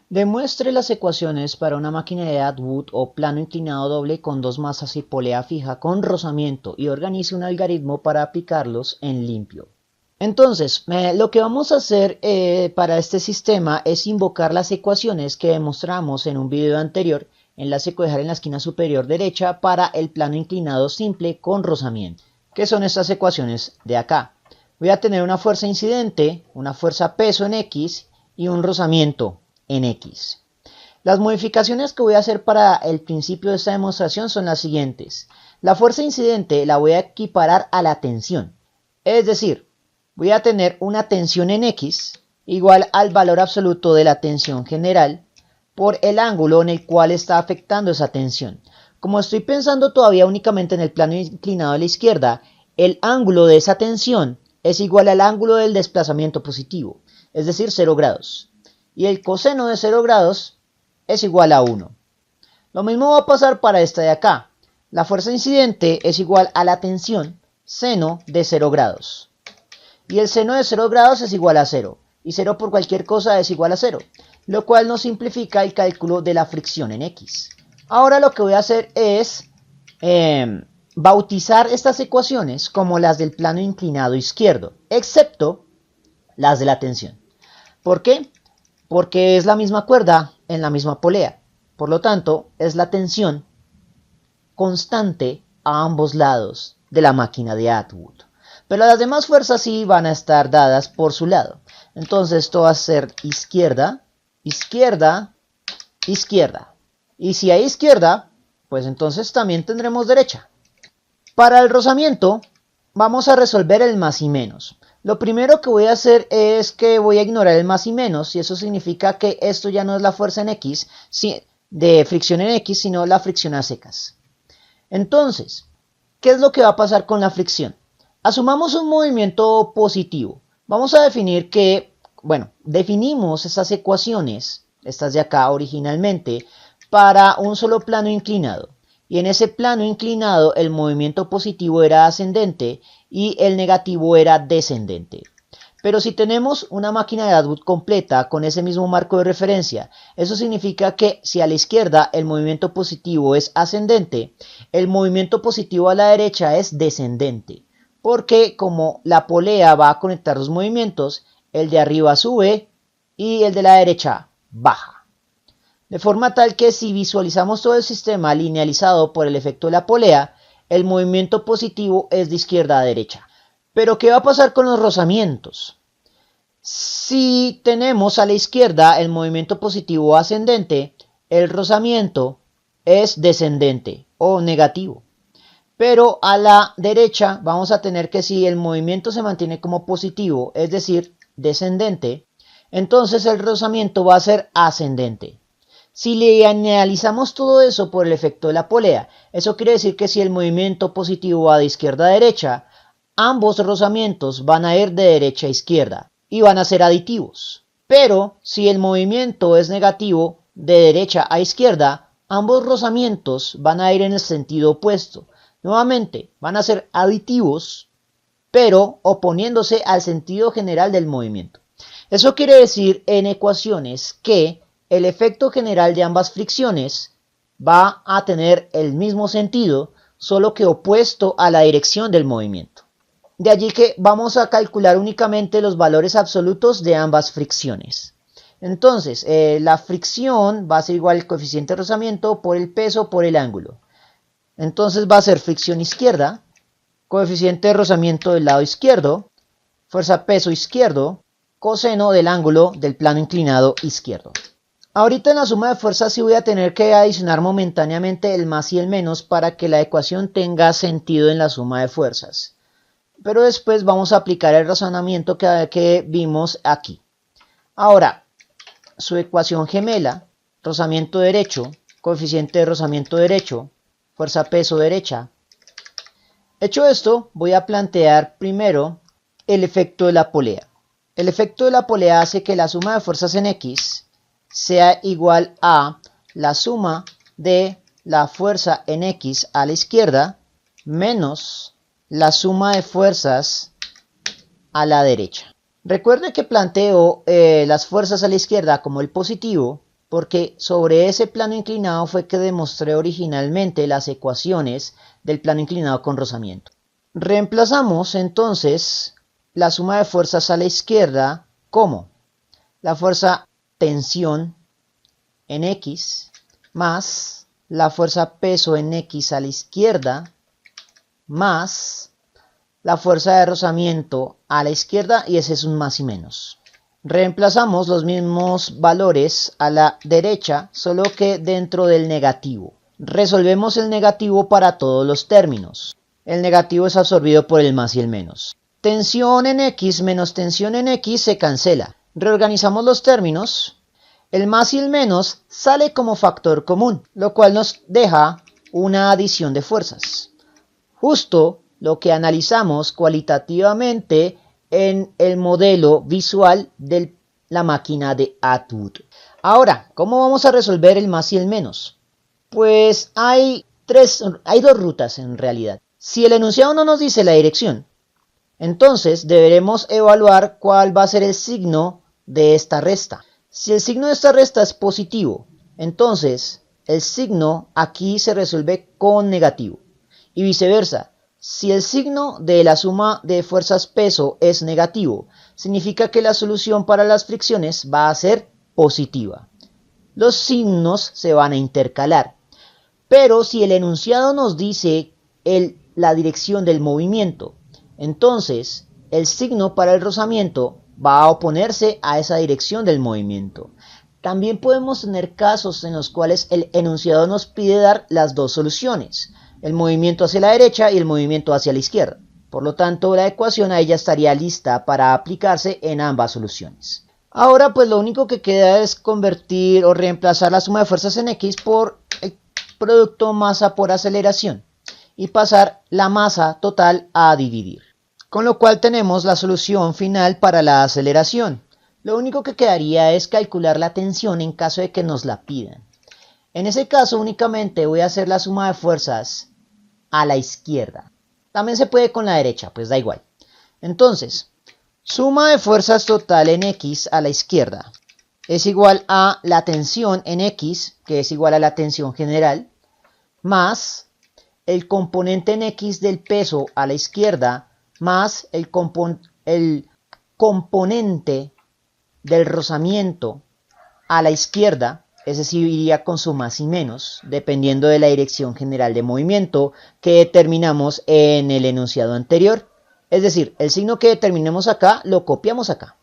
Demuestre las ecuaciones para una máquina de Atwood o plano inclinado doble con dos masas y polea fija con rozamiento y organice un algoritmo para aplicarlos en limpio. Entonces, lo que vamos a hacer para este sistema es invocar las ecuaciones que demostramos en un video anterior en la dejar en la esquina superior derecha para el plano inclinado simple con rozamiento, que son estas ecuaciones de acá. Voy a tener una fuerza incidente, una fuerza peso en X y un rozamiento en X. Las modificaciones que voy a hacer para el principio de esta demostración son las siguientes. La fuerza incidente la voy a equiparar a la tensión, es decir, voy a tener una tensión en X igual al valor absoluto de la tensión general por el ángulo en el cual está afectando esa tensión. Como estoy pensando todavía únicamente en el plano inclinado a la izquierda, el ángulo de esa tensión es igual al ángulo del desplazamiento positivo, es decir, 0 grados. Y el coseno de 0 grados es igual a 1. Lo mismo va a pasar para esta de acá. La fuerza incidente es igual a la tensión seno de 0 grados. Y el seno de 0 grados es igual a 0. Y 0 por cualquier cosa es igual a 0. Lo cual nos simplifica el cálculo de la fricción en X. Ahora lo que voy a hacer es bautizar estas ecuaciones como las del plano inclinado izquierdo, excepto las de la tensión. ¿Por qué? Porque es la misma cuerda en la misma polea. Por lo tanto, es la tensión constante a ambos lados de la máquina de Atwood. Pero las demás fuerzas sí van a estar dadas por su lado. Entonces esto va a ser izquierda, izquierda, izquierda. Y si hay izquierda, pues entonces también tendremos derecha. Para el rozamiento, vamos a resolver el más y menos. Lo primero que voy a hacer es que voy a ignorar el más y menos, y eso significa que esto ya no es la fuerza en X, de fricción en X, sino la fricción a secas. Entonces, ¿qué es lo que va a pasar con la fricción? Asumamos un movimiento positivo. Vamos a definir que, definimos esas ecuaciones, estas de acá originalmente, para un solo plano inclinado. Y en ese plano inclinado el movimiento positivo era ascendente y el negativo era descendente. Pero si tenemos una máquina de Atwood completa con ese mismo marco de referencia, eso significa que si a la izquierda el movimiento positivo es ascendente, el movimiento positivo a la derecha es descendente. Porque como la polea va a conectar los movimientos, el de arriba sube y el de la derecha baja. De forma tal que si visualizamos todo el sistema linealizado por el efecto de la polea, el movimiento positivo es de izquierda a derecha. Pero ¿qué va a pasar con los rozamientos? Si tenemos a la izquierda el movimiento positivo ascendente, el rozamiento es descendente o negativo. Pero a la derecha vamos a tener que si el movimiento se mantiene como positivo, es decir, descendente, entonces el rozamiento va a ser ascendente. Si le analizamos todo eso por el efecto de la polea, eso quiere decir que si el movimiento positivo va de izquierda a derecha, ambos rozamientos van a ir de derecha a izquierda y van a ser aditivos. Pero si el movimiento es negativo de derecha a izquierda, ambos rozamientos van a ir en el sentido opuesto. Nuevamente, van a ser aditivos, pero oponiéndose al sentido general del movimiento. Eso quiere decir en ecuaciones que el efecto general de ambas fricciones va a tener el mismo sentido, solo que opuesto a la dirección del movimiento. De allí que vamos a calcular únicamente los valores absolutos de ambas fricciones. Entonces, la fricción va a ser igual al coeficiente de rozamiento por el peso por el ángulo. Entonces va a ser fricción izquierda, coeficiente de rozamiento del lado izquierdo, fuerza peso izquierdo, coseno del ángulo del plano inclinado izquierdo. Ahorita en la suma de fuerzas sí voy a tener que adicionar momentáneamente el más y el menos para que la ecuación tenga sentido en la suma de fuerzas. Pero después vamos a aplicar el razonamiento que vimos aquí. Ahora, su ecuación gemela, rozamiento derecho, coeficiente de rozamiento derecho, fuerza peso derecha. Hecho esto, voy a plantear primero el efecto de la polea. El efecto de la polea hace que la suma de fuerzas en X sea igual a la suma de la fuerza en X a la izquierda menos la suma de fuerzas a la derecha. Recuerde que planteo las fuerzas a la izquierda como el positivo porque sobre ese plano inclinado fue que demostré originalmente las ecuaciones del plano inclinado con rozamiento. Reemplazamos entonces la suma de fuerzas a la izquierda como la fuerza tensión en X más la fuerza peso en X a la izquierda más la fuerza de rozamiento a la izquierda, y ese es un más y menos. Reemplazamos los mismos valores a la derecha, solo que dentro del negativo. Resolvemos el negativo para todos los términos. El negativo es absorbido por el más y el menos. Tensión en X menos tensión en X se cancela. Reorganizamos los términos. El más y el menos sale como factor común, lo cual nos deja una adición de fuerzas. Justo lo que analizamos cualitativamente en el modelo visual de la máquina de Atwood. Ahora, ¿cómo vamos a resolver el más y el menos? Pues hay dos rutas en realidad. Si el enunciado no nos dice la dirección, entonces deberemos evaluar cuál va a ser el signo de esta resta. Si el signo de esta resta es positivo, entonces el signo aquí se resuelve con negativo. Y viceversa, si el signo de la suma de fuerzas peso es negativo, significa que la solución para las fricciones va a ser positiva. Los signos se van a intercalar. Pero si el enunciado nos dice la dirección del movimiento, entonces el signo para el rozamiento va a oponerse a esa dirección del movimiento. También podemos tener casos en los cuales el enunciado nos pide dar las dos soluciones, el movimiento hacia la derecha y el movimiento hacia la izquierda. Por lo tanto, la ecuación ahí ya estaría lista para aplicarse en ambas soluciones. Ahora pues lo único que queda es convertir o reemplazar la suma de fuerzas en X por el producto masa por aceleración y pasar la masa total a dividir. Con lo cual tenemos la solución final para la aceleración. Lo único que quedaría es calcular la tensión en caso de que nos la pidan. En ese caso únicamente voy a hacer la suma de fuerzas a la izquierda. También se puede con la derecha, pues da igual. Entonces, suma de fuerzas total en X a la izquierda es igual a la tensión en X, que es igual a la tensión general, más el componente en X del peso a la izquierda, más el componente del rozamiento a la izquierda. Ese sí iría con su más y menos, dependiendo de la dirección general de movimiento que determinamos en el enunciado anterior. Es decir, el signo que determinemos acá, lo copiamos acá.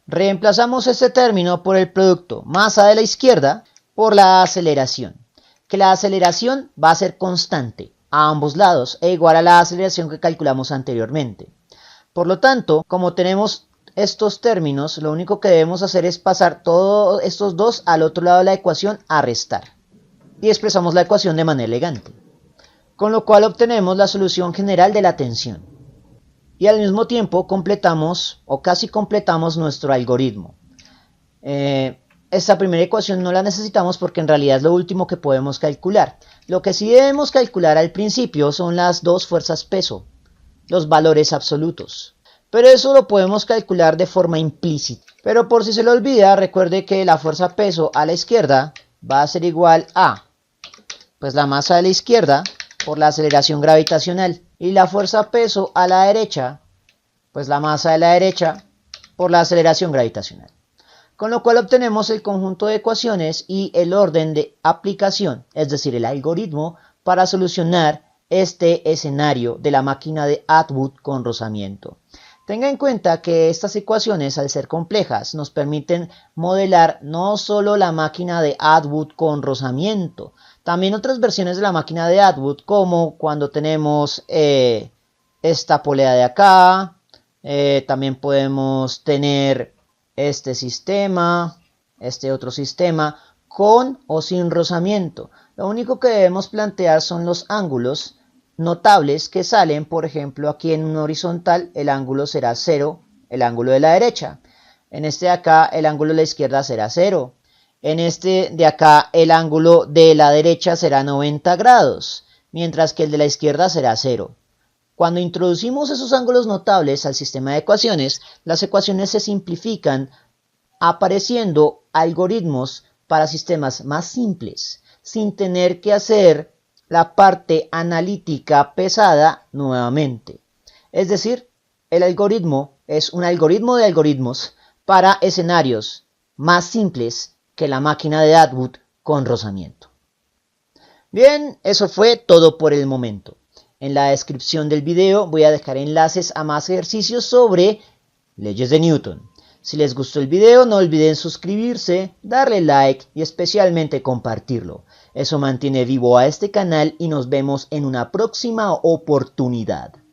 Reemplazamos este término por el producto masa de la izquierda por la aceleración. Que la aceleración va a ser constante a ambos lados e igual a la aceleración que calculamos anteriormente. Por lo tanto, como tenemos estos términos, lo único que debemos hacer es pasar todos estos dos al otro lado de la ecuación a restar. Y expresamos la ecuación de manera elegante. Con lo cual obtenemos la solución general de la tensión. Y al mismo tiempo completamos o casi completamos nuestro algoritmo. Esta primera ecuación no la necesitamos porque en realidad es lo último que podemos calcular. Lo que sí debemos calcular al principio son las dos fuerzas peso, los valores absolutos. Pero eso lo podemos calcular de forma implícita. Pero por si se lo olvida, recuerde que la fuerza peso a la izquierda va a ser igual a pues la masa de la izquierda por la aceleración gravitacional. Y la fuerza peso a la derecha, pues la masa de la derecha por la aceleración gravitacional. Con lo cual obtenemos el conjunto de ecuaciones y el orden de aplicación, es decir, el algoritmo para solucionar este escenario de la máquina de Atwood con rozamiento. Tenga en cuenta que estas ecuaciones, al ser complejas, nos permiten modelar no solo la máquina de Atwood con rozamiento, también otras versiones de la máquina de Atwood, como cuando tenemos esta polea de acá, también podemos tener este sistema, este otro sistema, con o sin rozamiento. Lo único que debemos plantear son los ángulos notables que salen. Por ejemplo, aquí en un horizontal el ángulo será 0, el ángulo de la derecha. En este de acá el ángulo de la izquierda será 0. En este de acá el ángulo de la derecha será 90 grados, mientras que el de la izquierda será 0. Cuando introducimos esos ángulos notables al sistema de ecuaciones, las ecuaciones se simplifican apareciendo algoritmos para sistemas más simples, sin tener que hacer la parte analítica pesada nuevamente. Es decir, el algoritmo es un algoritmo de algoritmos para escenarios más simples que la máquina de Atwood con rozamiento. Bien, eso fue todo por el momento. En la descripción del video voy a dejar enlaces a más ejercicios sobre leyes de Newton. Si les gustó el video, no olviden suscribirse, darle like y especialmente compartirlo. Eso mantiene vivo a este canal y nos vemos en una próxima oportunidad.